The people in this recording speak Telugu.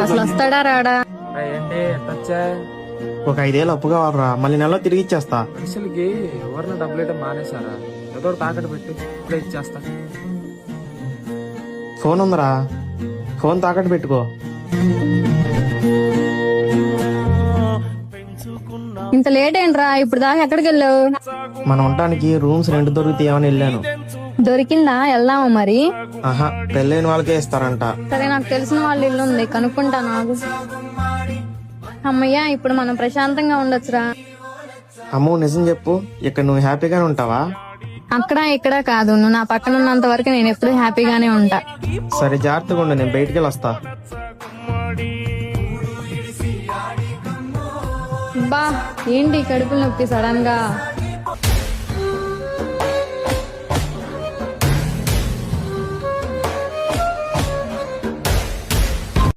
అసలు వస్తాడా రాడా? ఏంటి ఎంత వచ్చా? ఒక 5 ఏళ్ళు అప్పు కావాలరా, మళ్ళీ నెలలో తిరిగి ఇచ్చేస్తా. మనుషులకి ఎవరిని డబ్బులు అయితే మానేశారా? ఏదో ఒకటి తాకట్టు పెట్టు, ఇప్పుడే ఇచ్చేస్తా. ఫోన్ ఉందరా, ఫోన్ తాకట్టు పెట్టుకో. ఇంత లేట్ ఏంట్రా? ఇప్పుడు దాకా ఎక్కడికి వెళ్ళావు? మనం ఉండటానికి రూమ్స్ రెంట్ దొరుకుతాయని వెళ్ళాను. దొరికిందా? వెళ్దామా మరి? ఆహా, పెళ్ళైన వాళ్ళకే ఇస్తారంట. సరే, నాకు తెలిసిన వాళ్ళ ఇల్లు ఉంది, కనుక్కుంటా. నాకు అమ్మయ్యా, ఇప్పుడు మనం ప్రశాంతంగా ఉండొచ్చురా. అమ్మో, నిజం చెప్పు, ఇక్కడ నువ్వు హ్యాపీగానే ఉంటావా? అక్కడ ఇక్కడ కాదు, నువ్వు నా పక్కన ఉన్నంత వరకు నేను ఎప్పుడు హ్యాపీగానే ఉంటా. సరే, జాగ్రత్తగా ఉండు, నేను బయటికి వెళ్ళి వస్తా. బా, ఏంటి కడుపులు నొప్పి సడన్ గా?